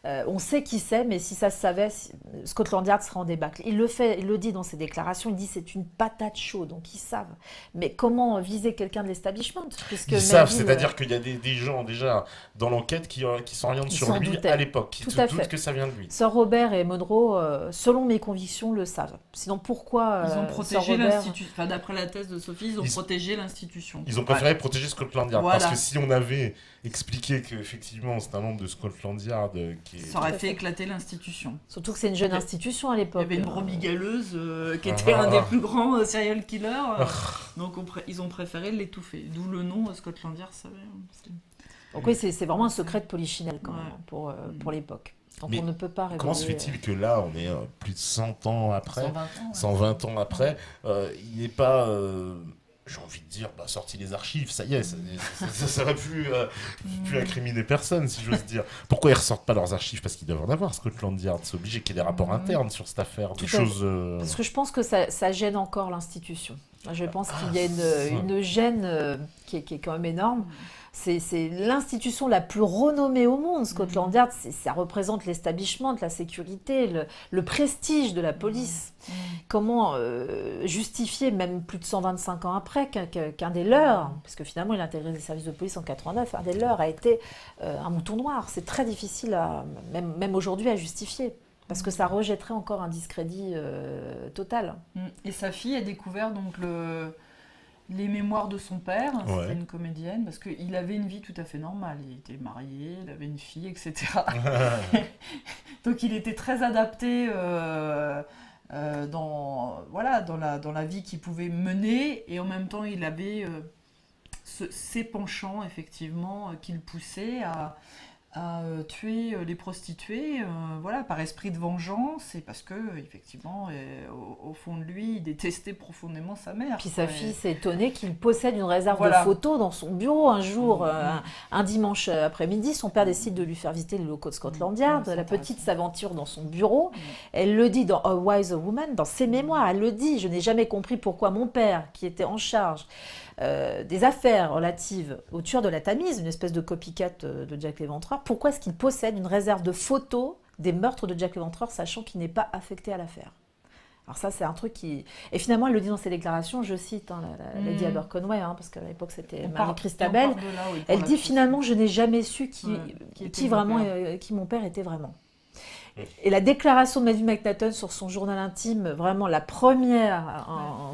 On sait qui c'est, mais si ça se savait, Scotland Yard serait en débâcle. Il le dit dans ses déclarations, il dit c'est une patate chaude, donc ils savent. Mais comment viser quelqu'un de l'establishment puisque Ils savent, Melville, c'est-à-dire qu'il y a des gens déjà dans l'enquête qui s'orientent ils sur s'en lui doutaient. à l'époque, qui Tout se à doutent fait. que ça vient de lui. Sir Robert et Monroe, selon mes convictions, le savent. Sinon, pourquoi Ils ont Sir protégé Robert... l'institution. Enfin, d'après la thèse de Sophie, ils ont Ils- protégé l'institution. Ils ont préféré protéger Scotland Yard, Voilà. parce que si on avait expliqué qu'effectivement c'est un membre de Scotland Yard qui est... Ça aurait Tout à fait fait. éclater l'institution. Surtout que c'est une jeune Il y a- institution à Il y l'époque. avait une brebis galeuse qui était un des plus grands serial killers. Donc ils ont préféré l'étouffer. D'où le nom Scotland Yard, ça Donc oui, c'est vraiment un secret de polichinelle quand même Ouais. pour l'époque. Donc Mais on ne peut pas Comment se révéler... fait-il que là, on est plus de 100 ans après, 120 ans. Ouais. 120 ans après, il n'est pas, j'ai envie de dire, sorti les archives, ça y est, ça aurait pu incriminer personne, si j'ose dire. Pourquoi ils ressortent pas leurs archives? Parce qu'ils doivent en avoir, Scotland Yard. C'est obligé qu'il y ait des rapports internes sur cette affaire, des Tout à fait. choses... Parce que je pense que ça gêne encore l'institution. Je pense qu'il y a une gêne qui est quand même énorme. C'est l'institution la plus renommée au monde, Scotland Yard. Ça représente l'establishment, la sécurité, le prestige de la police. Comment justifier, même plus de 125 ans après, qu'un des leurs, parce que finalement il a intégré les services de police en 89, un des leurs a été un mouton noir. C'est très difficile, même aujourd'hui, à justifier. Parce que ça rejetterait encore un discrédit total. Et sa fille a découvert donc les mémoires de son père. Ouais. C'était une comédienne, parce qu'il avait une vie tout à fait normale. Il était marié, il avait une fille, etc. Donc il était très adapté dans la vie qu'il pouvait mener. Et en même temps, il avait ses penchants, effectivement, qui le poussaient à tuer les prostituées, par esprit de vengeance, et parce que effectivement, au fond de lui, il détestait profondément sa mère. Puis sa fille s'est étonnée qu'il possède une réserve Voilà. de photos dans son bureau. Un jour, un dimanche après-midi, son père décide de lui faire visiter les locaux de Scotland Yard. C'est La petite intéressant. s'aventure dans son bureau. Elle le dit dans A Wise Woman, dans ses mémoires. Elle le dit, je n'ai jamais compris pourquoi mon père, qui était en charge des affaires relatives au tueur de la Tamise, une espèce de copycat de Jack l'Éventreur, pourquoi est-ce qu'il possède une réserve de photos des meurtres de Jack l'Éventreur, sachant qu'il n'est pas affecté à l'affaire? Alors ça, c'est un truc qui... Et finalement, elle le dit dans ses déclarations, je cite Lady Aberconway, parce qu'à l'époque, c'était Marie-Christabel. Elle dit finalement, je n'ai jamais su qui mon père était vraiment. Et la déclaration de Melville McNaughton sur son journal intime, vraiment la première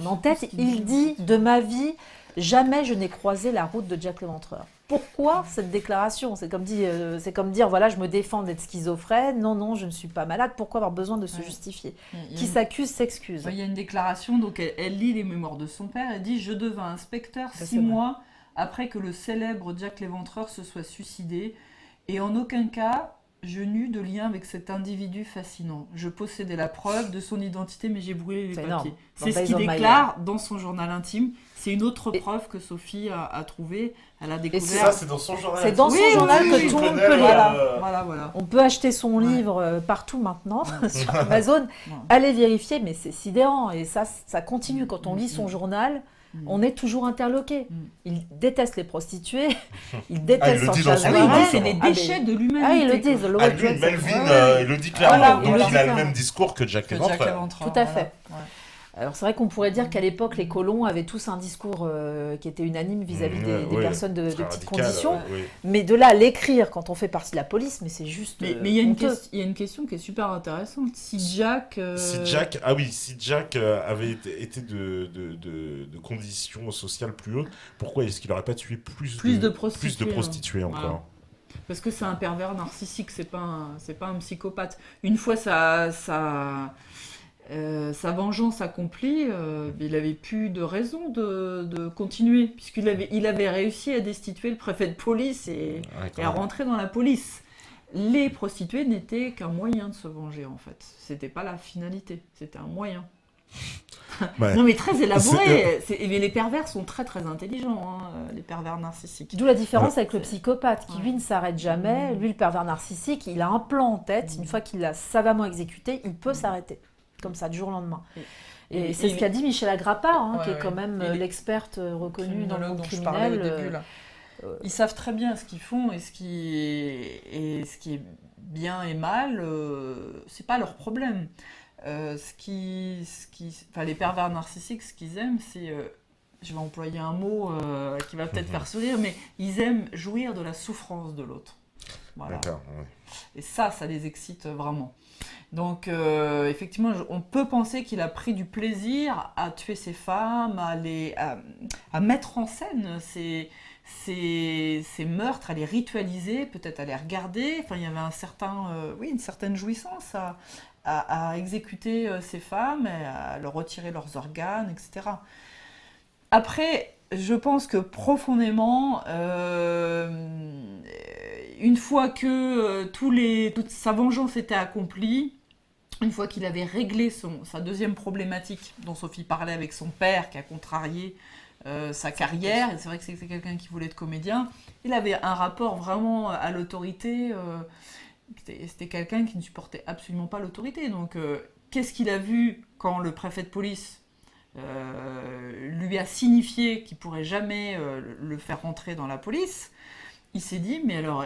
en tête, il dit « De ma vie, jamais je n'ai croisé la route de Jack l'Éventreur ». Pourquoi cette déclaration? C'est comme dire, voilà, je me défends d'être schizophrène, non, je ne suis pas malade, pourquoi avoir besoin de se justifier? Qui s'accuse, s'excuse. Il y a une déclaration, donc elle lit les mémoires de son père, elle dit « Je devins inspecteur Ça, 6 mois après que le célèbre Jack l'Éventreur se soit suicidé, et en aucun cas... Je n'eus de lien avec cet individu fascinant. Je possédais la preuve de son identité, mais j'ai brûlé les C'est papiers. énorme. C'est ce Dans qu'il Days of My déclare dans son journal intime. C'est une autre preuve que Sophie a trouvée. Elle a découvert. Ça, c'est dans son journal. C'est dans son journal que tout le monde peut lire. Voilà. On peut acheter son livre partout maintenant, sur Amazon. Allez vérifier, mais c'est sidérant. Et ça continue. Quand on lit son journal, on est toujours interloqué. Il déteste les prostituées, il déteste son chasse. C'est les déchets de l'humanité. Il le dit, The Lower lui, Melvin, il le dit clairement. Donc il a le même discours que Jack l'Éventreur. Tout à fait. Alors c'est vrai qu'on pourrait dire qu'à l'époque, les colons avaient tous un discours qui était unanime vis-à-vis des personnes de petites conditions. Mais de là à l'écrire quand on fait partie de la police, mais c'est juste Mais il y a une question qui est super intéressante. Si Jack avait été de conditions sociales plus hautes, pourquoi est-ce qu'il n'aurait pas tué plus de prostituées encore? Voilà. Parce que c'est un pervers narcissique, c'est pas un psychopathe. Une fois sa vengeance accomplie, il n'avait plus de raison de continuer, puisqu'il avait réussi à destituer le préfet de police et à rentrer dans la police. Les prostituées n'étaient qu'un moyen de se venger, en fait. C'était pas la finalité, c'était un moyen. Non, mais très élaboré. Mais les pervers sont très très intelligents, les pervers narcissiques. D'où la différence avec le psychopathe, qui lui ne s'arrête jamais. Lui, le pervers narcissique, il a un plan en tête. Une fois qu'il l'a savamment exécuté, il peut s'arrêter. Comme ça, du jour au lendemain. Et c'est ce qu'a dit Michel Agrappa, qui est quand même l'experte reconnue dans le monde criminel. Ils savent très bien ce qu'ils font et ce qui est bien et mal, c'est pas leur problème. Les pervers narcissiques, ce qu'ils aiment, c'est, je vais employer un mot qui va peut-être faire sourire, mais ils aiment jouir de la souffrance de l'autre. Voilà. D'accord, ouais. Et ça les excite vraiment. Donc, effectivement, on peut penser qu'il a pris du plaisir à tuer ces femmes, à mettre en scène ces meurtres, à les ritualiser, peut-être à les regarder. Enfin, il y avait une certaine jouissance à exécuter ces femmes, et à leur retirer leurs organes, etc. Après, je pense que profondément, une fois que toute sa vengeance était accomplie, une fois qu'il avait réglé sa deuxième problématique dont Sophie parlait avec son père, qui a contrarié sa carrière, et c'est vrai que c'était quelqu'un qui voulait être comédien, il avait un rapport vraiment à l'autorité, c'était quelqu'un qui ne supportait absolument pas l'autorité. Donc, qu'est-ce qu'il a vu quand le préfet de police lui a signifié qu'il ne pourrait jamais le faire rentrer dans la police? Il s'est dit, mais alors,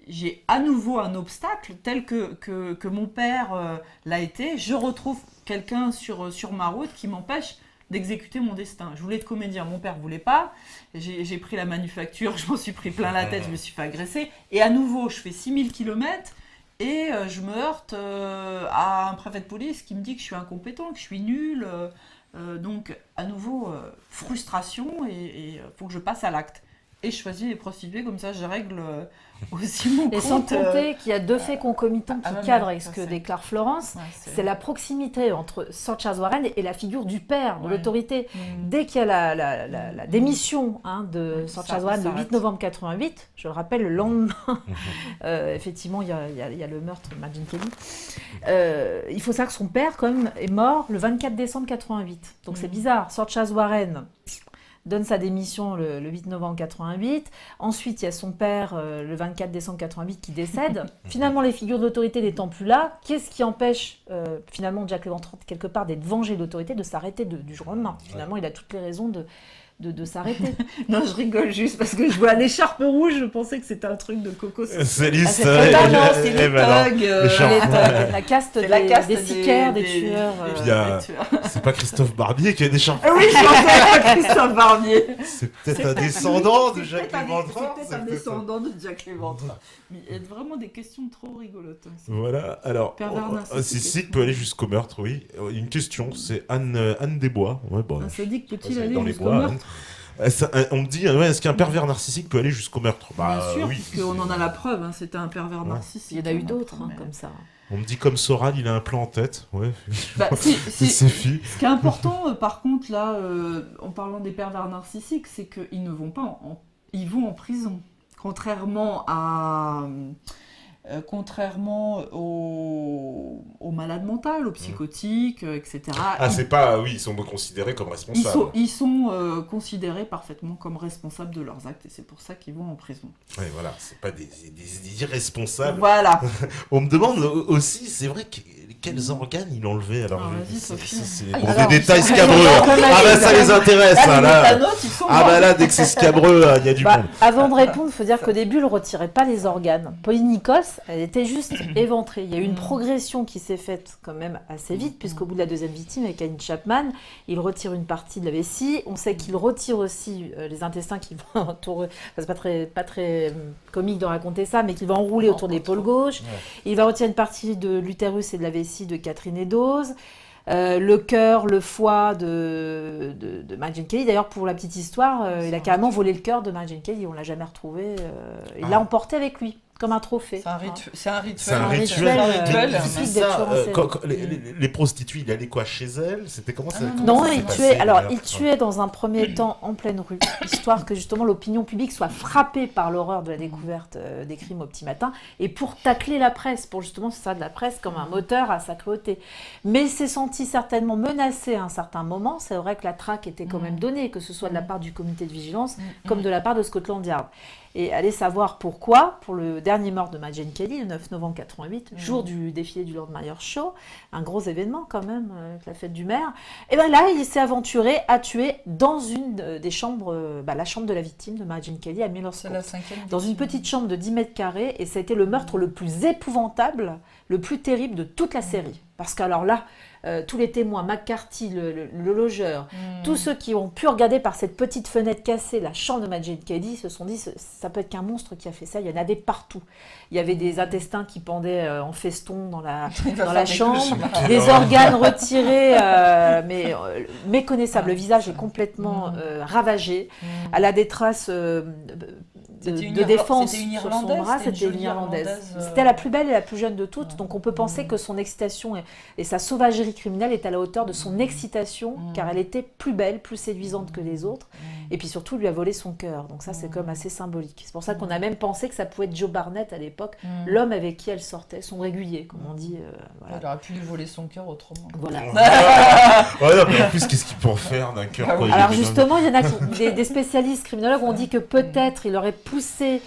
j'ai à nouveau un obstacle tel que mon père l'a été. Je retrouve quelqu'un sur ma route qui m'empêche d'exécuter mon destin. Je voulais être comédien, mon père ne voulait pas. J'ai pris la manufacture, je m'en suis pris plein la tête, je me suis fait agresser. Et à nouveau, je fais 6000 km et je me heurte à un préfet de police qui me dit que je suis incompétent, que je suis nul. Donc, à nouveau, frustration et faut que je passe à l'acte. Et je choisis les prostituées, comme ça je règle aussi mon compte. Et sans compter qu'il y a deux faits concomitants qui cadrent avec ce que déclare Florence, c'est la proximité entre Saoirse Warren et la figure du père, de l'autorité. Dès qu'il y a la démission de Saoirse Warren le 8 novembre 88, je le rappelle, le lendemain, effectivement, il y a le meurtre de Madeleine Kelly. Il faut savoir que son père, quand même, est mort le 24 décembre 88. Donc c'est bizarre, Saoirse Warren donne sa démission le 8 novembre 88. Ensuite, il y a son père, le 24 décembre 88, qui décède. Finalement, les figures d'autorité n'étant plus là, qu'est-ce qui empêche finalement Jack Léventreur, quelque part, d'être vengé de l'autorité, de s'arrêter du jour au lendemain? Finalement, il a toutes les raisons de s'arrêter. Non, je rigole juste parce que je vois l'écharpe rouge, je pensais que c'était un truc de Coco. C'est l'histoire. C'est les thugs. La caste des sicaires, des tueurs. C'est pas Christophe Barbier qui a des écharpes. Oui, je pensais à Christophe Barbier. C'est peut-être un descendant de Jack Léventreur. C'est peut-être un descendant de Jack Léventreur. Mais il y a vraiment des questions trop rigolotes. Voilà, alors, Narcissique peut aller jusqu'au meurtre, oui. Une question, c'est Anne Desbois. Ouais, bon, ça dit que peut-il aller dans les jusqu'au bois. meurtre? On me dit, est-ce qu'un pervers narcissique peut aller jusqu'au meurtre? Bien sûr, puisqu'on en a la preuve, c'était un pervers narcissique. Il y en a eu d'autres comme ça. On me dit comme Soral, il a un plan en tête. Ouais. C'est ses filles. Ce qui est important, par contre, là, en parlant des pervers narcissiques, c'est qu'ils ne vont pas ils vont en prison. Contrairement aux malades mentales, aux psychotiques, etc. C'est pas... Oui, ils sont considérés comme responsables. Ils sont considérés parfaitement comme responsables de leurs actes, et c'est pour ça qu'ils vont en prison. Oui, voilà, c'est pas des irresponsables. Voilà. On me demande aussi, c'est vrai, quels organes il enlevait. Alors, c'est des détails scabreux. Ça les intéresse. Là, dès que c'est scabreux, il y a du bon. Avant de répondre, il faut dire qu'au début, il ne retirait pas les organes. Pauline Nichols, elle était juste éventrée. Il y a eu une progression qui s'est faite quand même assez vite, puisqu'au bout de la deuxième victime, avec Annie Chapman, il retire une partie de la vessie. On sait qu'il retire aussi les intestins qui vont autour. C'est pas très comique de raconter ça, mais qu'il va enrouler autour de l'épaule gauche. Ouais. Il va retirer une partie de l'utérus et de la vessie de Catherine Eddowes. Le cœur, le foie de Madeleine Kelly. D'ailleurs, pour la petite histoire, il a carrément volé le cœur de Madeleine Kelly. On ne l'a jamais retrouvé. Il l'a emporté avec lui, comme un trophée. C'est un rituel. Les prostituées, il allait quoi, chez elles? C'était comment ça? Non, il tuait dans un premier temps en pleine rue, histoire que justement l'opinion publique soit frappée par l'horreur de la découverte des crimes au petit matin, et pour tacler la presse, pour justement se servir de la presse comme un moteur à sa cruauté. Mais il s'est senti certainement menacé à un certain moment. C'est vrai que la traque était quand même donnée, que ce soit de la part du comité de vigilance comme de la part de Scotland Yard. Et allez savoir pourquoi, pour le dernier meurtre de Majane Kelly, le 9 novembre 88, jour du défilé du Lord Mayor Show, un gros événement quand même, avec la fête du maire, et bien là, il s'est aventuré à tuer dans une des chambres, la chambre de la victime de Majane Kelly à Miller's C'est Court. la 5e. Dans une petite chambre de 10 mètres carrés, et ça a été le meurtre le plus épouvantable, le plus terrible de toute la série. Parce qu'alors là, tous les témoins, McCarthy, le logeur, tous ceux qui ont pu regarder par cette petite fenêtre cassée la chambre de Majane Kelly se sont dit ça peut être qu'un monstre qui a fait ça. Il y en avait partout. Il y avait des intestins qui pendaient en feston dans la chambre, des organes retirés, mais méconnaissables. Le visage est complètement ravagé. Elle a des traces de défense sur son bras. C'était une Irlandaise. C'était la plus belle et la plus jeune de toutes. Donc on peut penser que son excitation et sa sauvagerie criminelle est à la hauteur de son excitation, car elle était plus belle, plus séduisante que les autres. Et puis surtout, lui a volé son cœur. Donc ça, c'est comme assez symbolique. C'est pour ça qu'on a même pensé que ça pouvait être Joe Barnett à l'époque, l'homme avec qui elle sortait, son régulier, comme on dit. Voilà. Il aurait pu lui voler son cœur autrement. Voilà. Ouais, non, mais en plus, qu'est-ce qu'il peut en faire d'un cœur quoi, Alors justement, il y en a des spécialistes criminologues ont dit que peut-être il aurait poussé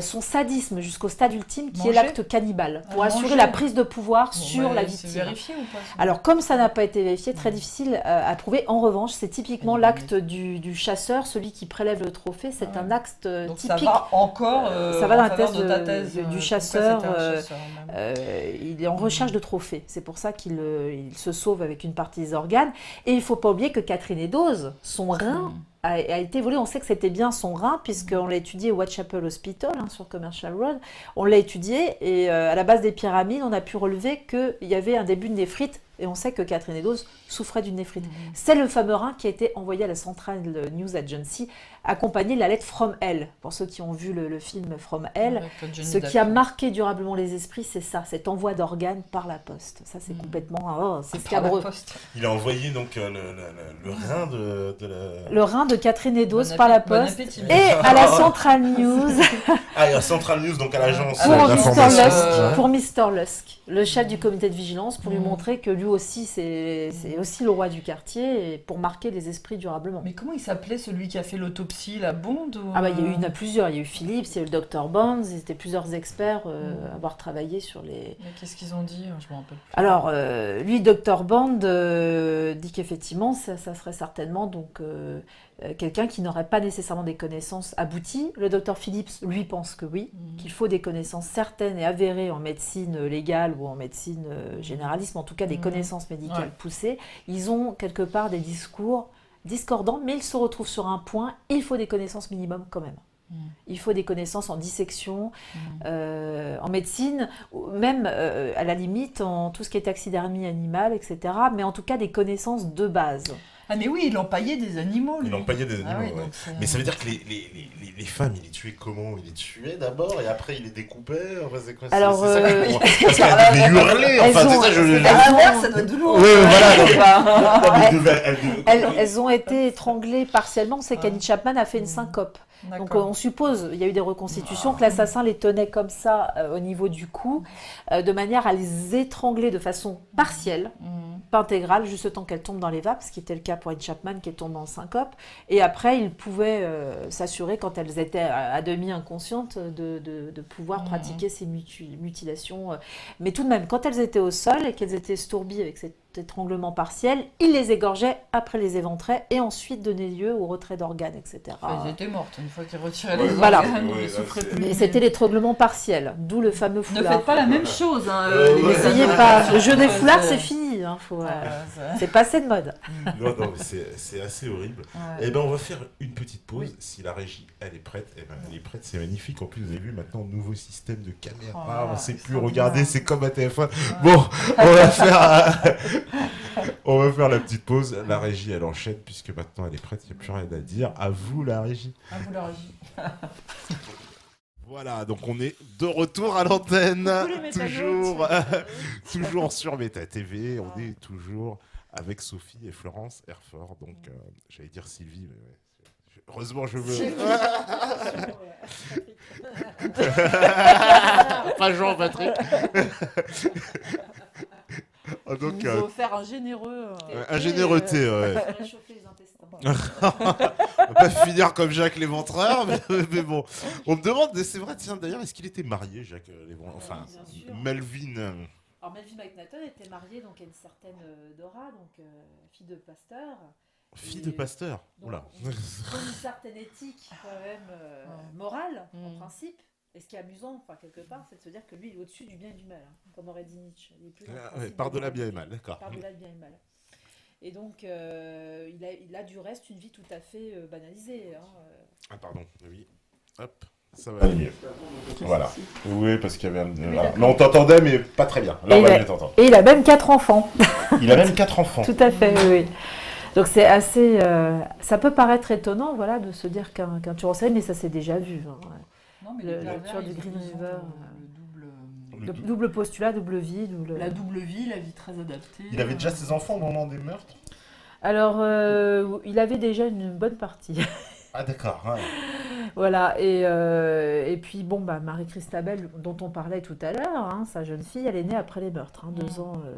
son sadisme jusqu'au stade ultime, qui est l'acte cannibale, pour assurer la prise de pouvoir sur la victime. C'est vérifié ou pas? Alors, comme ça n'a pas été vérifié, très difficile à prouver. En revanche, c'est typiquement l'acte du chasseur, celui qui prélève le trophée. C'est un acte Donc typique. ça va encore ça va dans la thèse de ta thèse du chasseur. Il est en recherche de trophées. C'est pour ça qu'il se sauve avec une partie des organes. Et il ne faut pas oublier que Catherine Eddowes, son rein, a été volé. On sait que c'était bien son rein, puisqu'on l'a étudié au Whitechapel Hospital, sur Commercial Road. On l'a étudié, et à la base des pyramides, on a pu relever qu'il y avait un début de néphrite, et on sait que Catherine Eddowes souffrait d'une néphrite. C'est le fameux rein qui a été envoyé à la Central News Agency, accompagné de la lettre From Hell. Pour ceux qui ont vu le film From Hell, ce qui a marqué durablement les esprits, c'est ça, cet envoi d'organes par la poste. Ça, c'est complètement... c'est scabreux. Il a envoyé donc le rein de la... Le rein de Catherine Eddowes par la poste et à la Central News. Ah, il y a Central News, donc à l'agence pour Mr. Lusk, le chef du comité de vigilance, pour lui montrer que lui aussi, c'est aussi le roi du quartier, et pour marquer les esprits durablement. Mais comment il s'appelait celui qui a fait l'autopsie, la Bond ou... Ah bah, il y en a plusieurs. Il y a eu Phillips, il y a eu le Dr Bonds, ils étaient plusieurs experts à avoir travaillé sur les... Mais qu'est-ce qu'ils ont dit? Je me rappelle plus. Alors, lui, Dr Bond, dit qu'effectivement, ça serait certainement donc... quelqu'un qui n'aurait pas nécessairement des connaissances abouties. Le docteur Phillips, lui, pense que oui, qu'il faut des connaissances certaines et avérées en médecine légale ou en médecine généraliste, mais en tout cas des connaissances médicales poussées. Ils ont quelque part des discours discordants, mais ils se retrouvent sur un point, il faut des connaissances minimum quand même. Il faut des connaissances en dissection, en médecine, même à la limite en tout ce qui est taxidermie animale, etc. Mais en tout cas des connaissances de base. Ah mais oui, il empaillait des animaux, lui. Il empaillait des animaux, oui, ouais. Mais ça veut dire que les femmes, il les tuait comment? Il les tuait d'abord et après il les découpait? Enfin, c'est quoi? Alors, c'est ça parce qu'elles devaient hurler, enfin, c'est ça, ça doit être douloureux. Oui, voilà. Elles ont été étranglées partiellement. On sait qu'Annie Chapman a fait une syncope. Donc on suppose, il y a eu des reconstitutions, que l'assassin les tenait comme ça au niveau du cou, de manière à les étrangler de façon partielle, pas intégrale, juste le temps qu'elles tombent dans les vapes, ce qui était le cas pour Annie Chapman qui est tombée en syncope. Et après, il pouvait s'assurer, quand elles étaient à demi inconscientes, de pouvoir pratiquer ces mutilations. Mais tout de même, quand elles étaient au sol et qu'elles étaient stourbies avec cet étranglement partiel, il les égorgeait, après les éventrait et ensuite donnait lieu au retrait d'organes, etc. Enfin, ils étaient mortes une fois qu'ils retiraient les organes, ils ne souffraient plus. Mais c'était l'étranglement partiel, d'où le fameux foulard. Ne faites pas la même chose. N'essayez pas. Le jeu des foulards, c'est fini. C'est passé de mode. Non, mais c'est assez horrible. Eh ben, on va faire une petite pause. Si la régie, elle est prête, elle est prête. C'est magnifique. En plus, vous avez vu maintenant, nouveau système de caméra. On ne sait plus regarder. C'est comme à téléphone. Bon, on va faire la petite pause. La régie, elle enchaîne puisque maintenant elle est prête. Il n'y a plus rien à dire. À vous, la régie. À vous, la régie. Voilà, donc on est de retour à l'antenne. Toujours sur Méta TV. On est toujours avec Sophie et Florence Herford. Donc, j'allais dire Sylvie, mais ouais. Heureusement, je veux. Pas Jean-Patrick. Donc, il nous a offert un généreux... un généreux thé, ouais. Réchauffer les intestins. On va pas finir comme Jacques Léventreur, mais bon. On me demande, c'est vrai, tiens, d'ailleurs, est-ce qu'il était marié, Jacques Léventreur? Enfin, bien sûr. Melvin. Alors Melvin McNaughton était marié donc à une certaine Dora, donc fille de pasteur. Fille de pasteur. Donc, Oula. on a une certaine éthique quand même morale en principe. Et ce qui est amusant, enfin quelque part, c'est de se dire que lui il est au-dessus du bien et du mal, comme aurait dit Nietzsche. Il est plus dans le principe Par-delà bien et mal, d'accord. Par-delà le bien et le mal. Et donc il a du reste une vie tout à fait banalisée. Ah pardon, oui. Hop, ça va aller mieux. Voilà. Oui, parce qu'il y avait voilà. Mais on t'entendait, mais pas très bien. Là, on va mieux t'entendre. Et il a même 4 enfants. Il a même 4 enfants. Tout à fait, oui. Donc c'est assez... ça peut paraître étonnant, voilà, de se dire qu'un tueur en série, mais ça s'est déjà vu. Hein. Non, mais Le les tueur du Green River. Le Double postulat, double vie. La double vie, la vie très adaptée. Il avait déjà ses enfants au moment des meurtres? Alors, il avait déjà une bonne partie. Ah d'accord, ouais. Voilà, et puis bon, Marie-Christabel, dont on parlait tout à l'heure, hein, sa jeune fille, elle est née après les meurtres, hein,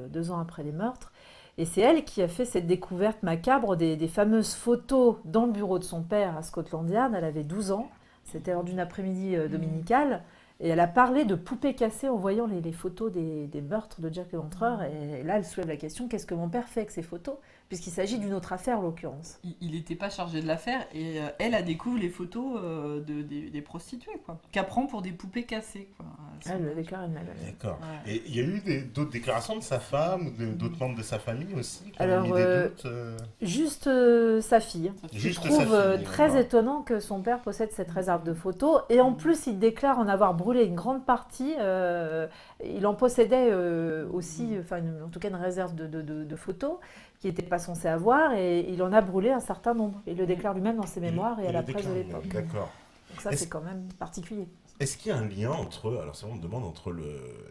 2 ans après les meurtres. Et c'est elle qui a fait cette découverte macabre des fameuses photos dans le bureau de son père à Scotland Yard. Elle avait 12 ans, c'était lors d'une après-midi dominicale. Et elle a parlé de poupées cassées en voyant les photos des meurtres de Jack Léventreur. Et là, elle soulève la question, qu'est-ce que mon père fait avec ces photos? Puisqu'il s'agit d'une autre affaire, en l'occurrence. Il n'était pas chargé de l'affaire et elle a découvert les photos des prostituées, quoi. Qu'apprend pour des poupées cassées, quoi. Elle le déclare elle-même. D'accord. Ouais. Et il y a eu d'autres déclarations de sa femme, d'autres membres de sa famille aussi qui ont Alors, mis des doutes juste sa fille. Juste Je trouve sa fille, très d'accord. étonnant que son père possède cette réserve de photos. Et en plus, il déclare en avoir brûlé une grande partie. Il en possédait aussi, en tout cas une réserve de photos qu'il n'était pas censé avoir. Et il en a brûlé un certain nombre. Il le déclare lui-même dans ses mémoires et à la presse de l'époque. D'accord. Donc ça, c'est quand même particulier. Est-ce qu'il y a un lien entre, alors c'est on me demande, entre le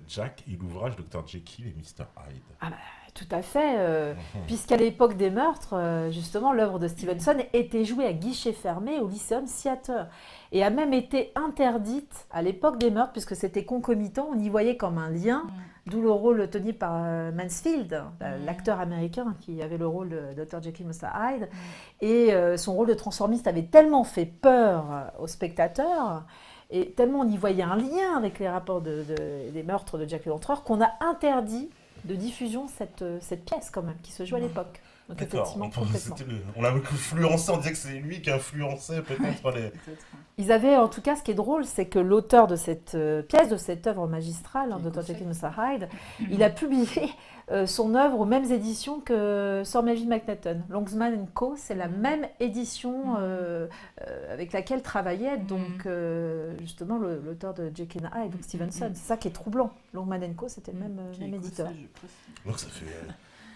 Jack et l'ouvrage Dr Jekyll et Mr Hyde? Tout à fait, puisqu'à l'époque des meurtres, justement, l'œuvre de Stevenson était jouée à guichet fermé au Lyceum Theatre et a même été interdite à l'époque des meurtres, puisque c'était concomitant, on y voyait comme un lien, d'où le rôle tenu par Mansfield, l'acteur américain qui avait le rôle de Dr Jekyll et Mr Hyde, et son rôle de transformiste avait tellement fait peur aux spectateurs, et tellement on y voyait un lien avec les rapports des meurtres de Jack Léventreur qu'on a interdit de diffusion cette pièce quand même, qui se joue à l'époque. Donc D'accord, effectivement, complètement. on l'a influencé, on disait que c'est lui qui influençait peut-être les... Ils avaient, en tout cas, ce qui est drôle, c'est que l'auteur de cette pièce, de cette œuvre magistrale, Dr Jekyll et Mr Hyde, il a publié son œuvre aux mêmes éditions que Sir Melville McNaughton. Longman & Co, c'est la même édition avec laquelle travaillait donc justement l'auteur de Jekyll et Hyde, donc Stevenson. C'est ça qui est troublant. Longman & Co, c'était le même éditeur. Donc ça fait...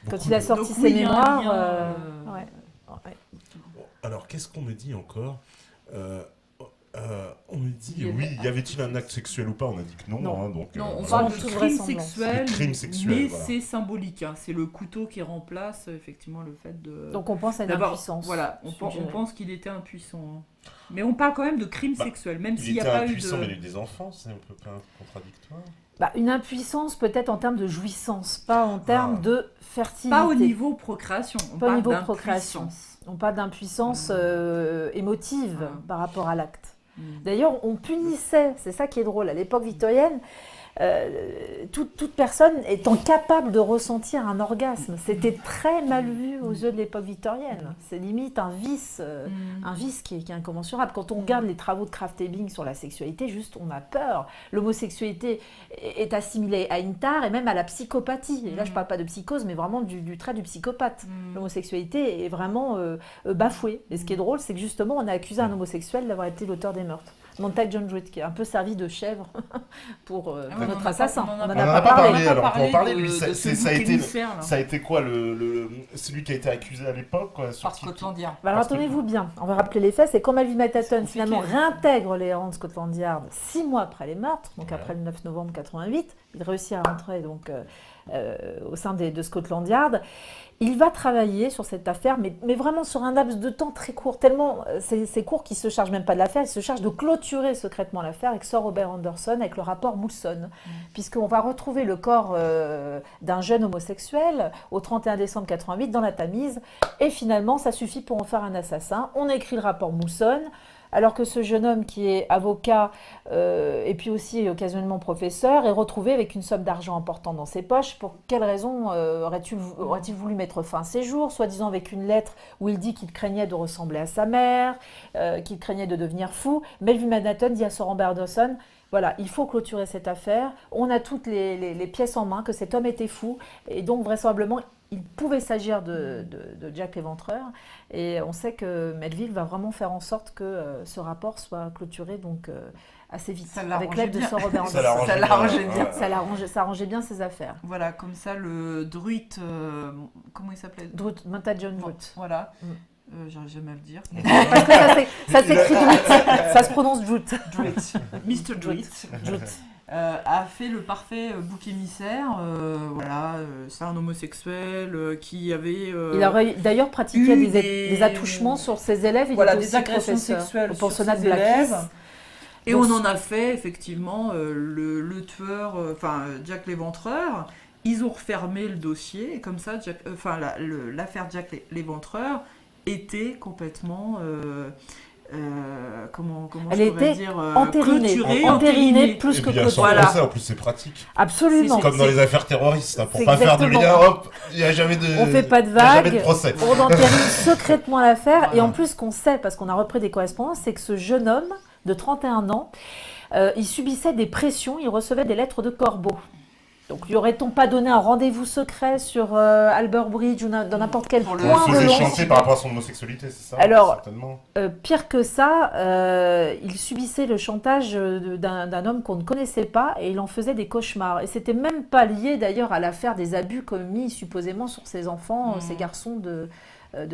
Quand il a sorti Donc, ses oui, il y a un mémoires... lien, ouais. Alors qu'est-ce qu'on me dit encore on me dit, oui, y avait-il un acte sexuel ou pas? On a dit que non. Non. Hein, donc, Non, on voilà. parle de Toute crime vraisemblance. sexuel, De crime sexuel, mais voilà. c'est symbolique. Hein. C'est le couteau qui remplace effectivement le fait de... Donc on pense à une D'abord, impuissance. voilà, on suggérée. pense qu'il était impuissant. Hein. Mais on parle quand même de crime sexuel, même s'il Il n'y a était pas eu impuissant, de... mais il a eu des enfants, c'est un peu pas contradictoire. Une impuissance peut-être en termes de jouissance, pas en termes de fertilité. Pas au niveau procréation, on Pas au parle niveau procréation. d'impuissance. On parle d'impuissance émotive par rapport à l'acte. D'ailleurs, on punissait, c'est ça qui est drôle, à l'époque victorienne, toute personne étant capable de ressentir un orgasme. C'était très mal vu aux yeux de l'époque victorienne. C'est limite un vice qui est incommensurable. Quand on regarde les travaux de Krafft Ebing sur la sexualité, juste on a peur. L'homosexualité est assimilée à une tare et même à la psychopathie. Et là, je ne parle pas de psychose, mais vraiment du trait du psychopathe. L'homosexualité est vraiment bafouée. Et ce qui est drôle, c'est que justement, on a accusé un homosexuel d'avoir été l'auteur des meurtres. Montague John Druitt, qui est un peu servi de chèvre pour notre assassin. On n'en a pas parlé, alors on peut en parler. Lui, de ça a bouc été, émissaire, là. ça a été quoi, celui qui a été accusé à l'époque Par Scotland Yard. Alors tenez-vous bien, on va rappeler les faits, c'est quand Melville McNaughton finalement réintègre les rangs de Scotland Yard 6 mois après les meurtres, donc après le 9 novembre 88, il réussit à rentrer donc, au sein de Scotland Yard. Il va travailler sur cette affaire, mais vraiment sur un laps de temps très court, tellement c'est court qu'il ne se charge même pas de l'affaire, il se charge de clôturer clôturer secrètement l'affaire avec Sir Robert Anderson, avec le rapport Moulson, puisqu'on va retrouver le corps d'un jeune homosexuel au 31 décembre 88 dans la Tamise, et finalement, ça suffit pour en faire un assassin. On écrit le rapport Moulson, alors que ce jeune homme qui est avocat et puis aussi occasionnellement professeur est retrouvé avec une somme d'argent importante dans ses poches. Pour quelle raison aurait-il voulu mettre fin à ses jours, soi-disant avec une lettre où il dit qu'il craignait de ressembler à sa mère, qu'il craignait de devenir fou. Melvin Manhattan dit à Sir Robert Dawson, voilà, il faut clôturer cette affaire, on a toutes les pièces en main, que cet homme était fou, et donc vraisemblablement il pouvait s'agir de Jack l'Éventreur, et on sait que Melville va vraiment faire en sorte que ce rapport soit clôturé donc assez vite, avec l'aide de Sir Robert Anderson. Ça l'arrangeait bien. Ça arrangeait bien ses affaires. Voilà, comme ça le druide, comment il s'appelait? Monta John Druitt. Voilà. J'arrive jamais à le dire. Parce que ça s'écrit Druitt, ça se prononce Druitt. Mr. Druitt. A fait le parfait bouc émissaire. Voilà, c'est un homosexuel qui avait. Il aurait d'ailleurs pratiqué des attouchements sur ses élèves. Il était des agressions sexuelles sur ses élèves. Et donc, on en a fait effectivement le tueur, Jack l'Éventreur. Ils ont refermé le dossier et comme ça, l'affaire Jack l'Éventreur était complètement. Comment elle était entérinée plus que clôturée. Voilà. En plus, c'est pratique. Absolument. C'est comme dans les affaires terroristes. Hein, pour pas faire de lien, hop, il n'y a jamais de. On fait pas de vagues. De procès. On entérine secrètement l'affaire. Voilà. Et en plus, ce qu'on sait, parce qu'on a repris des correspondances, c'est que ce jeune homme de 31 ans, il subissait des pressions, il recevait des lettres de corbeaux. Donc, lui aurait-on pas donné un rendez-vous secret sur Albert Bridge ou dans n'importe quel point de Londres ? Il faisait chanter par rapport à son homosexualité, c'est ça ? Alors, pire que ça, il subissait le chantage d'un homme qu'on ne connaissait pas et il en faisait des cauchemars. Et c'était même pas lié d'ailleurs à l'affaire des abus commis supposément sur ses enfants, ces garçons de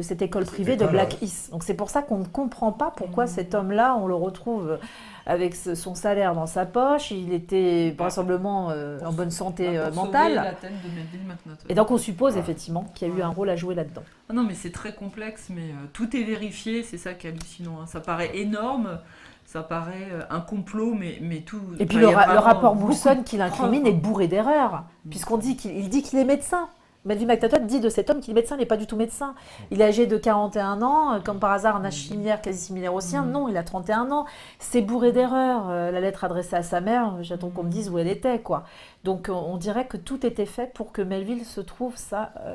cette école privée de Black East. Donc c'est pour ça qu'on ne comprend pas pourquoi cet homme-là, on le retrouve avec son salaire dans sa poche, il était vraisemblablement en bonne santé mentale. La tête de Melvin Manhattan. Et donc on suppose effectivement qu'il y a eu un rôle à jouer là-dedans. Ah non mais c'est très complexe, mais tout est vérifié, c'est ça qui est hallucinant. Hein. Ça paraît énorme, ça paraît un complot, mais tout... Et puis le rapport Moulson qui l'incrimine est bourré d'erreurs, puisqu'on dit qu'il est médecin. Melvin Manhattan dit de cet homme qu'il est médecin, il n'est pas du tout médecin. Il est âgé de 41 ans, comme par hasard un âge similaire, quasi similaire au sien. Non, il a 31 ans. C'est bourré d'erreurs. La lettre adressée à sa mère, j'attends qu'on me dise où elle était, quoi. Donc on dirait que tout était fait pour que Melville se trouve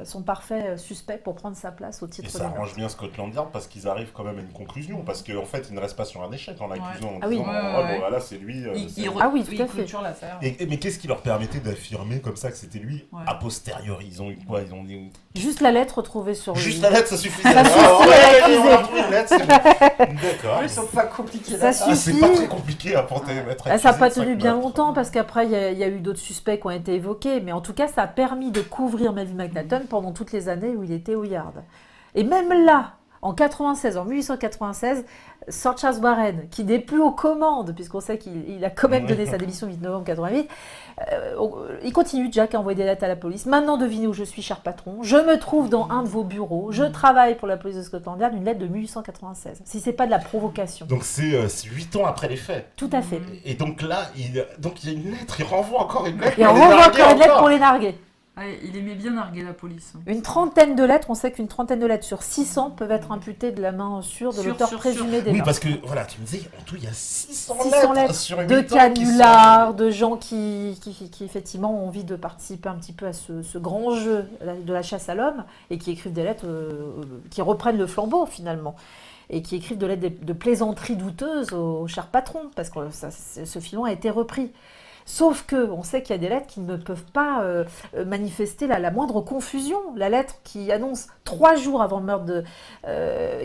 son parfait suspect pour prendre sa place au titre de meurtre. Et ça arrange bien Scotland Yard parce qu'ils arrivent quand même à une conclusion, parce qu'en fait ils ne restent pas sur un échec en l'accusant. En disant, voilà, c'est lui. Oui, tout à fait. Mais qu'est-ce qui leur permettait d'affirmer comme ça que c'était lui a posteriori? Ils ont eu quoi? Juste la lettre retrouvée sur lui. Juste la lettre, ça suffisait. Ça suffit on a retrouvé la lettre, c'est bon. D'accord. Ils sont pas compliqués. Ça suffit. C'est pas très compliqué à mettre. Ça n'a pas tenu bien longtemps parce qu'après il y a eu d'autres suspects qui ont été évoqués, mais en tout cas ça a permis de couvrir Melvin Manhattan pendant toutes les années où il était au Yard. Et même là, en 1896, Sir Charles Warren, qui n'est plus aux commandes, puisqu'on sait qu'il a quand même donné sa démission le 8 novembre 88, il continue, Jack, à envoyer des lettres à la police. Maintenant, devinez où je suis, cher patron. Je me trouve dans un de vos bureaux. Je travaille pour la police de Scotland Yard, une lettre de 1896. Si c'est pas de la provocation. Donc c'est 8 ans après les faits. Tout à fait. Et donc là, il y a une lettre, il renvoie encore une lettre. Il renvoie encore une lettre pour les narguer. Ah, il aimait bien narguer la police. Une trentaine de lettres, on sait qu'une trentaine de lettres sur 600 peuvent être imputées de la main sûre de l'auteur présumé des meurtres. Oui, parce que, voilà, tu me disais, en tout, il y a 600 lettres sur 8 de ans canulars, de gens qui effectivement ont envie de participer un petit peu à ce grand jeu de la chasse à l'homme et qui écrivent des lettres qui reprennent le flambeau finalement. Et qui écrivent de lettres de plaisanteries douteuses au cher patron, parce que ce filon a été repris. Sauf qu'on sait qu'il y a des lettres qui ne peuvent pas manifester la moindre confusion. La lettre qui annonce 3 jours avant le meurtre de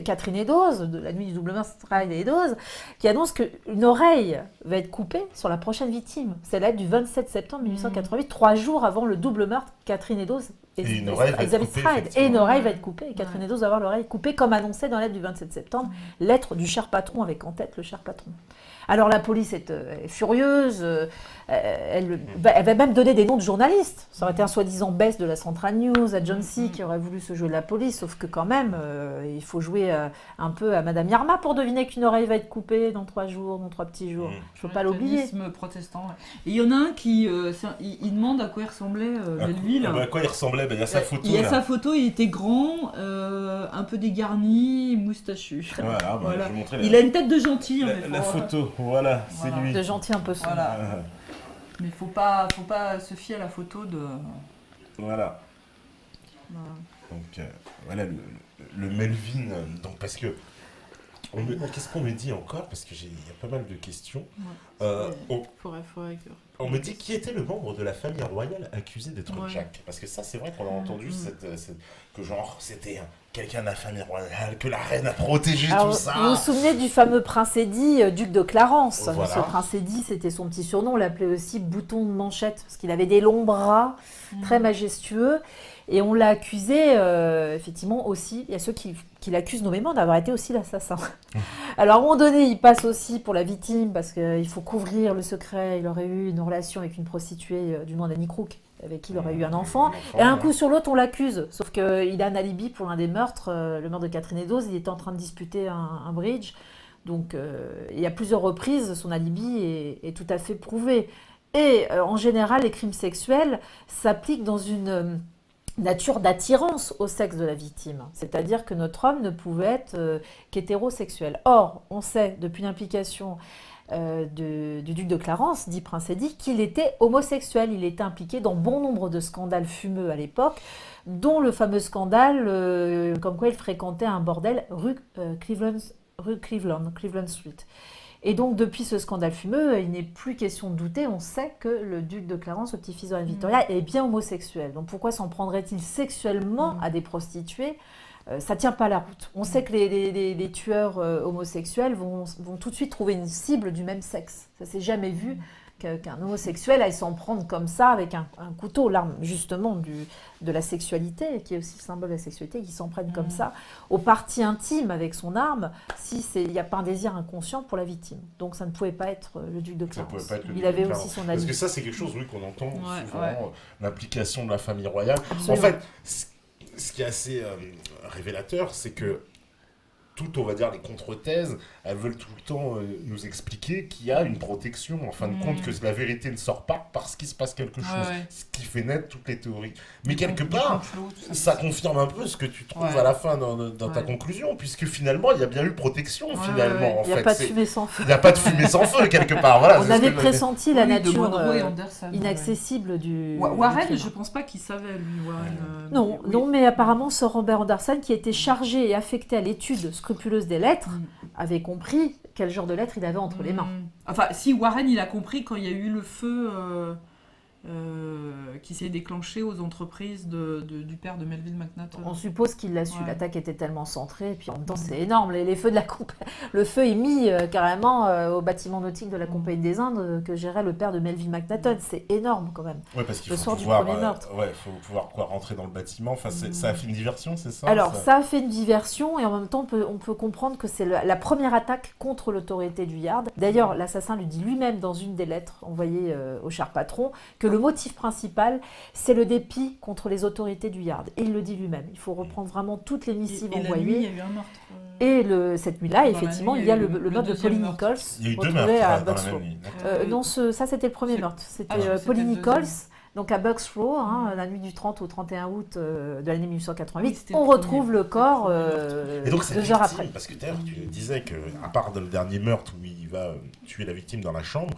Catherine Eddowes, de la nuit du double meurtre Riley Eddowes, qui annonce qu'une oreille va être coupée sur la prochaine victime. C'est la lettre du 27 septembre 1888, 3 jours avant le double meurtre Catherine Eddowes Et une oreille va être Elizabeth coupée, Stride. Et effectivement. une oreille va être coupée. Et Catherine Eddowes va avoir l'oreille coupée, comme annoncé dans la lettre du 27 septembre, lettre du cher patron, avec en tête le cher patron. Alors la police est furieuse, elle va même donner des noms de journalistes. Ça aurait été un soi-disant best de la Central News, à John C. qui aurait voulu se jouer de la police, sauf que quand même, il faut jouer un peu à Madame Yarma pour deviner qu'une oreille va être coupée dans 3 jours, dans 3 petits jours. Il ne faut pas l'oublier. Protestant. Ouais. Et il y en a un qui il demande à quoi il ressemblait Melville. À quoi il ressemblait? Il y a sa photo. Il y a sa photo, il était grand, un peu dégarni, moustachu. Voilà. Je vais montrer il a une tête de gentil. La photo, voilà, c'est lui. De gentil un peu sombre. Voilà. Mais faut pas se fier à la photo de. Voilà. Donc voilà le Melvin. Donc parce que qu'est-ce qu'on me dit encore? Parce que il y a pas mal de questions. On me dit qui était le membre de la famille royale accusé d'être Jack. Parce que ça, c'est vrai qu'on a entendu que genre c'était quelqu'un de la famille royale, que la reine a protégé. Alors, tout ça. Vous vous souvenez du fameux prince Eddie, duc de Clarence. Voilà. Ce prince Eddie, c'était son petit surnom, on l'appelait aussi bouton de manchette, parce qu'il avait des longs bras, très majestueux. Et on l'a accusé, effectivement, aussi, il y a ceux qui l'accusent nommément d'avoir été aussi l'assassin. Alors, à un moment donné, il passe aussi pour la victime, parce qu'il faut couvrir le secret. Il aurait eu une relation avec une prostituée du nom d'Annie Crook, avec qui il aurait eu un enfant. Et un coup sur l'autre, on l'accuse. Sauf qu'il a un alibi pour l'un des meurtres, le meurtre de Catherine Eddowes. Il était en train de disputer un bridge. Donc, il y a plusieurs reprises, son alibi est tout à fait prouvé. Et en général, les crimes sexuels s'appliquent dans une nature d'attirance au sexe de la victime. C'est-à-dire que notre homme ne pouvait être qu'hétérosexuel. Or, on sait depuis l'implication du duc de Clarence, dit Prince Eddie, qu'il était homosexuel. Il était impliqué dans bon nombre de scandales fumeux à l'époque, dont le fameux scandale comme quoi il fréquentait un bordel rue Cleveland Street. Et donc, depuis ce scandale fumeux, il n'est plus question de douter, on sait que le duc de Clarence, le petit-fils de la reine Victoria, est bien homosexuel. Donc, pourquoi s'en prendrait-il sexuellement à des prostituées ? Ça ne tient pas la route. On sait que les tueurs homosexuels vont tout de suite trouver une cible du même sexe. Ça ne s'est jamais vu qu'un homosexuel aille s'en prendre comme ça avec un couteau, l'arme justement de la sexualité, qui est aussi le symbole de la sexualité, qui s'en prenne comme ça aux parties intimes avec son arme, il n'y a pas un désir inconscient pour la victime. Donc ça ne pouvait pas être le duc de Clarence. Il avait aussi son avis. Parce que ça, c'est quelque chose qu'on entend souvent, l'implication de la famille royale. Absolument. En fait, ce qui est assez révélateur, c'est que on va dire, les contre-thèses, elles veulent tout le temps nous expliquer qu'il y a une protection, en fin de compte, que la vérité ne sort pas parce qu'il se passe quelque chose, ce qui fait naître toutes les théories. Mais quelque part, ça confirme un peu ce que tu trouves à la fin dans ta conclusion, puisque finalement, il y a bien eu protection, finalement. Il n'y a pas de fumée sans feu. Il n'y a pas de fumée sans feu, quelque part. Voilà, on avait pressenti la nature inaccessible du... Warren, je ne pense pas qu'il savait, lui. Warren, non, mais apparemment, Sir Robert Anderson, qui était chargé et affecté à l'étude scrupuleuse des lettres, avait compris quel genre de lettres il avait entre les mains. Enfin, si Warren, il a compris quand il y a eu le feu qui s'est déclenché aux entreprises du père de Melville McNaughton. On suppose qu'il l'a su. L'attaque était tellement centrée, et puis en même temps, c'est énorme. Les feux de la le feu est mis carrément au bâtiment nautique de la Compagnie des Indes que gérait le père de Melville McNaughton. C'est énorme quand même. Oui, parce qu'il faut pouvoir, faut pouvoir rentrer dans le bâtiment. Enfin, ça a fait une diversion, c'est ça? Alors, ça a fait une diversion, et en même temps, on peut comprendre que c'est la première attaque contre l'autorité du Yard. D'ailleurs, l'assassin lui dit lui-même dans une des lettres envoyées au cher patron que le motif principal, c'est le dépit contre les autorités du Yard. Et il le dit lui-même. Il faut reprendre vraiment toutes les missives envoyées. La nuit, il y a eu un meurtre. Et cette nuit-là, effectivement, il y a le meurtre de Polly Nichols. Il y a eu 2 meurtres dans la même nuit. Non, ça c'était le premier meurtre. C'était Polly Nichols. Donc à Bucks Row, la nuit du 30 au 31 août de l'année 1888, on retrouve le corps et donc, 2 heures après. Parce que d'ailleurs, tu disais qu'à part le dernier meurtre où il va tuer la victime dans la chambre,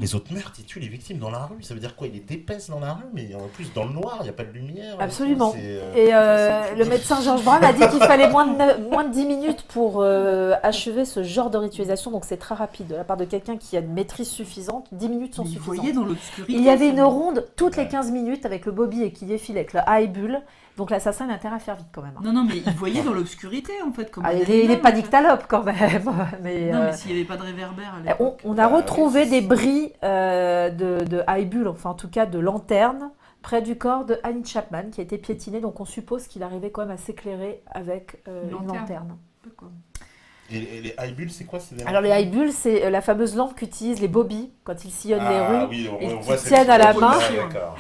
les autres meurtres, il tue les victimes dans la rue. Ça veut dire quoi? Il est épaisse dans la rue, mais en plus dans le noir, il n'y a pas de lumière. Absolument. Et le médecin George Brown a dit qu'il fallait moins de 10 minutes pour achever ce genre de ritualisation. Donc c'est très rapide. De la part de quelqu'un qui a une maîtrise suffisante, 10 minutes sont suffisantes. Vous voyez dans l'obscurité. Il y avait une ronde toutes les 15 minutes avec le bobby et qui défile avec le high bull. Donc l'assassin a intérêt à faire vite quand même. Non, mais il voyait dans l'obscurité en fait. Comme il est pas dictalope quand même. Mais s'il n'y avait pas de réverbère. On a retrouvé des bris de high bull, enfin en tout cas de lanternes, près du corps de Annie Chapman, qui a été piétiné. Donc on suppose qu'il arrivait quand même à s'éclairer avec une lanterne. D'accord. Et les high bulls, c'est quoi? Alors les high bulls, c'est la fameuse lampe qu'utilisent les bobbies quand ils sillonnent les rues. Oui, et on qui voit tiennent à la main. D'accord.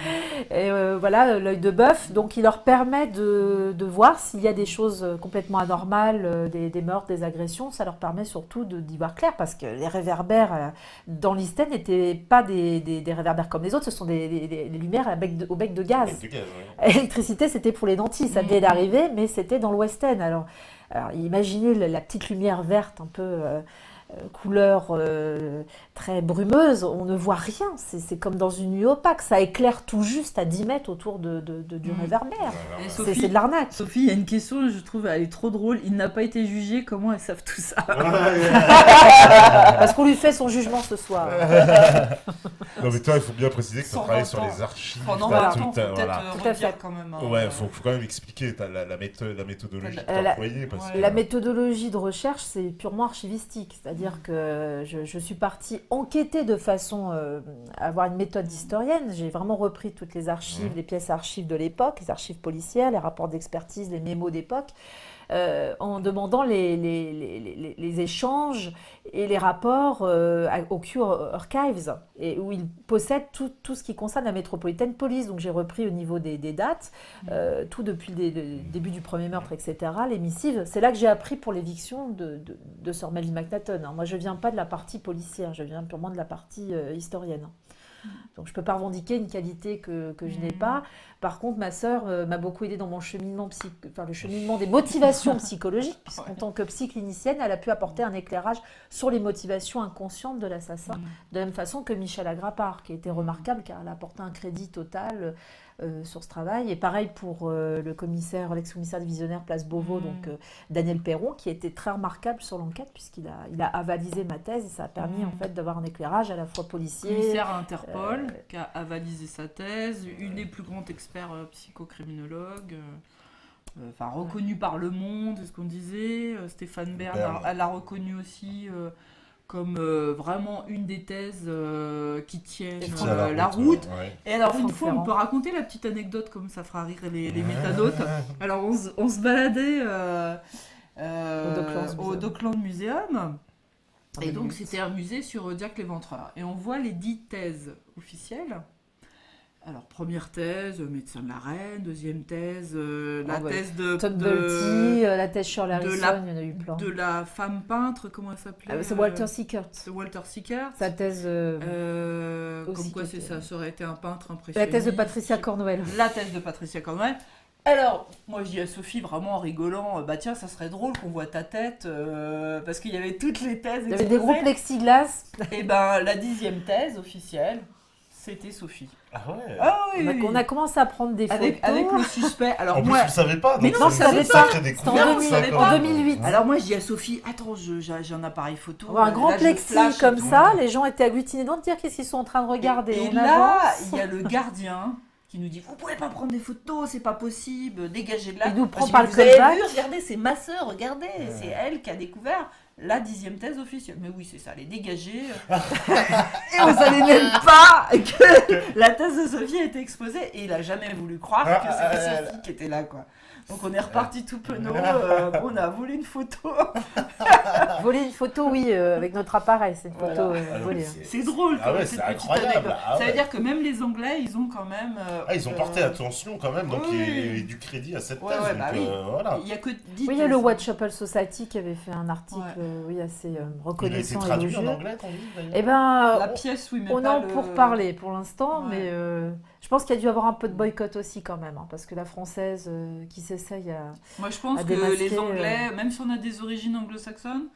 Et voilà, l'œil de bœuf. Donc il leur permet de voir s'il y a des choses complètement anormales, des meurtres, des agressions. Ça leur permet surtout d'y voir clair, parce que les réverbères dans l'East End n'étaient pas des réverbères comme les autres, ce sont des lumières au bec de gaz. L'électricité, c'était pour les dentistes, ça venait d'arriver, mais c'était dans le West End. Alors imaginez la petite lumière verte, un peu couleur très brumeuse, on ne voit rien, c'est comme dans une nuit opaque, ça éclaire tout juste à 10 mètres autour du réverbère. C'est de l'arnaque. Sophie, il y a une question, je trouve, elle est trop drôle. Il n'a pas été jugé, comment elles savent tout ça? Parce qu'on lui fait son jugement ce soir. Non mais toi, il faut bien préciser que tu travailles sur les archives. Pendant Voilà. 20 ans, faut peut-être Tout à fait. redire quand même. Hein. Ouais, faut quand même expliquer la méthodologie que tu as employée. Parce que... La méthodologie de recherche, c'est purement archivistique, c'est-à-dire que je suis partie enquêter de façon à avoir une méthode historienne. J'ai vraiment repris toutes les archives, les pièces archives de l'époque, les archives policières, les rapports d'expertise, les mémos d'époque, en demandant les échanges et les rapports au Kew Archives, et où ils possèdent tout ce qui concerne la Metropolitan Police. Donc j'ai repris au niveau des dates, tout depuis le début du premier meurtre, etc., les missives. C'est là que j'ai appris pour l'éviction de Sir Melville Macnaghten. Hein. Moi, je ne viens pas de la partie policière, je viens purement de la partie historienne. Donc je ne peux pas revendiquer une qualité que je n'ai pas. Par contre, ma sœur m'a beaucoup aidée dans mon cheminement, le cheminement des motivations psychologiques, puisqu'en tant que psy-clinicienne, elle a pu apporter un éclairage sur les motivations inconscientes de l'assassin, de la même façon que Michel Agrapard, qui a été remarquable car elle a apporté un crédit total sur ce travail. Et pareil pour l'ex-commissaire divisionnaire Place Beauvau, donc Daniel Perron, qui a été très remarquable sur l'enquête, puisqu'il a avalisé ma thèse, et ça a permis en fait d'avoir un éclairage à la fois policier. Commissaire à Interpol, qui a avalisé sa thèse, une des plus grands experts psychocriminologues, reconnu par Le Monde, c'est ce qu'on disait. Stéphane Bern, elle l'a reconnu aussi comme vraiment une des thèses qui tiennent la route. Ouais. Et alors une fois, on peut raconter la petite anecdote, comme ça fera rire les métanotes. Alors on se baladait au Dockland Museum. Et donc c'était un musée sur Jack l'Éventreur. Et on voit les 10 thèses officielles. Alors, première thèse, médecin de la reine, deuxième thèse, thèse de Tom Bulty, la thèse Shirley Harrison, il y en a eu plein. De la femme peintre, comment elle s'appelait? C'est Walter Sickert. Sa thèse comme quoi ça aurait été un peintre impressionnant. La thèse de Patricia Cornwell. La thèse de Patricia Cornwell. Alors, moi je dis à Sophie, vraiment en rigolant, tiens, ça serait drôle qu'on voit ta tête, parce qu'il y avait toutes les thèses. Il y avait des gros plexiglas. Et la 10e thèse officielle, c'était Sophie. Ah ouais. Ah oui. On a commencé à prendre des photos. Avec le suspect. Alors en plus, tu ne savais pas. Mais non, je ne savais pas. C'était en 2008. Alors moi, je dis à Sophie, attends, j'ai un appareil photo. Un grand plexi comme ça, les gens étaient agglutinés dans de dire qu'est-ce qu'ils sont en train de regarder. Et là, il y a le gardien qui nous dit, vous pouvez pas prendre des photos, c'est pas possible, dégagez de là. Il nous prend par le vous avez colbac. vu, regardez, c'est ma sœur, regardez, c'est elle qui a découvert la 10e thèse officielle. Mais oui, c'est ça, elle est dégagée. Et on savait même pas que la thèse de Sophie a été exposée. Et il a jamais voulu croire que c'était Sophie qui était là, quoi. Donc on est reparti tout penaud, on a volé une photo. Voler une photo, oui, avec notre appareil, c'est une photo volée. C'est drôle, ah ouais, cette c'est petite incroyable. anecdote. Ça veut dire que même les Anglais, ils ont quand même... ils ont porté attention quand même, donc il y a du crédit à cette thèse. Oui. Voilà. Il y a que 10 il y a le Whitechapel Society qui avait fait un article assez reconnaissant. Il a été traduit en anglais, ton livre, d'ailleurs? Eh ben, la pièce, oui, mais on en pour parler pour l'instant, mais je pense qu'il y a dû avoir un peu de boycott aussi quand même, parce que la française qui s'essaye à... Moi, je pense que les Anglais, même si on a des origines anglo-saxonnes,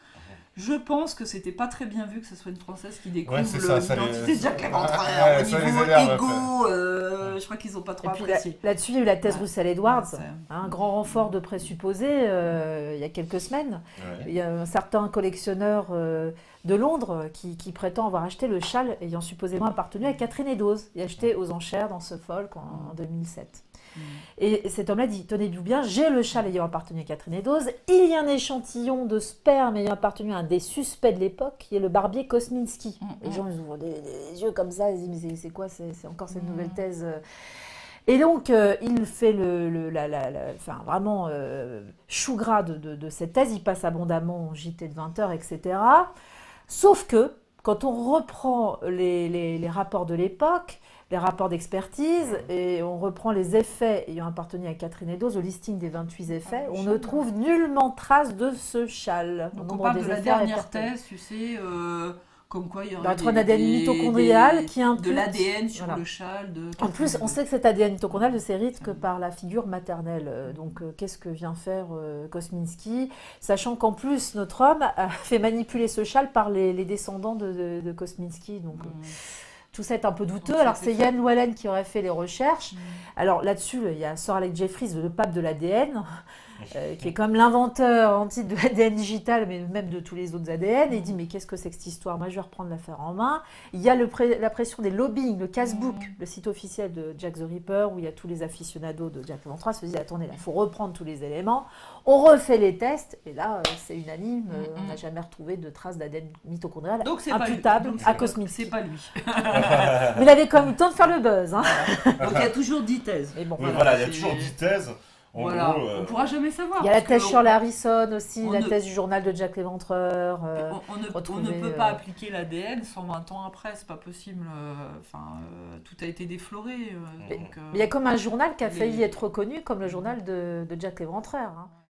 je pense que c'était pas très bien vu que ce soit une Française qui découvre l'identité de Jack l'Éventreur. Au niveau égo, je crois qu'ils ont pas trop apprécié. Là-dessus, il y a eu la thèse Roussel-Edwards, un grand renfort de présupposés il y a quelques semaines. Il y a un certain collectionneur de Londres qui prétend avoir acheté le châle ayant supposément appartenu à Catherine Eddowes et acheté aux enchères dans Suffolk en 2007. Et cet homme-là dit, tenez-vous bien, j'ai le châle ayant appartenu à Catherine Eddowes, il y a un échantillon de sperme ayant appartenu à un des suspects de l'époque, qui est le barbier Kosminski. Les gens ils ouvrent des yeux comme ça, ils disent, mais c'est quoi, c'est encore cette nouvelle thèse Et donc, il fait enfin, vraiment chou gras de cette thèse, il passe abondamment au JT de 20h, etc. Sauf que, quand on reprend les rapports de l'époque, les rapports d'expertise, et on reprend les effets ayant appartenu à Catherine Eddowes, le listing des 28 effets, on ne trouve nullement trace de ce châle. Donc on parle de la dernière thèse, tu sais, comme quoi il y aurait un ADN mitochondrial qui impute de l'ADN sur le châle de... En plus, on sait que cet ADN mitochondrial ne s'hérite que par la figure maternelle. Donc, qu'est-ce que vient faire Kosminski, sachant qu'en plus, notre homme a fait manipuler ce châle par les descendants de Kosminski. Donc, tout ça est un peu douteux. Donc, alors, c'est Ian Whelan qui aurait fait les recherches. Alors, là-dessus, il y a Sir Alex Jeffries, le pape de l'ADN, qui est comme l'inventeur en titre de l'ADN digital, mais même de tous les autres ADN. Et il dit, mais qu'est-ce que c'est que cette histoire? Moi, je vais reprendre l'affaire en main. Il y a la pression des lobbying, le Casebook, le site officiel de Jack the Ripper, où il y a tous les aficionados de Jack l'Éventreur, se disent, attendez, là, il faut reprendre tous les éléments. On refait les tests, et là, c'est unanime. On n'a jamais retrouvé de traces d'ADN mitochondrial imputable à Kosminski. C'est pas lui. Mais il avait quand même eu le temps de faire le buzz. Hein. Donc il y a toujours 10 thèses. Mais bon, Oui, voilà, il y a toujours 10 thèses. Voilà, on ne pourra jamais savoir. Il y a la thèse sur Harrison aussi, la thèse du journal de Jack l'Éventreur. On ne peut pas appliquer l'ADN 120 ans après, c'est pas possible. Tout a été défloré. Mais il y a comme un journal qui a failli être reconnu comme le journal de Jack l'Éventreur. Hein.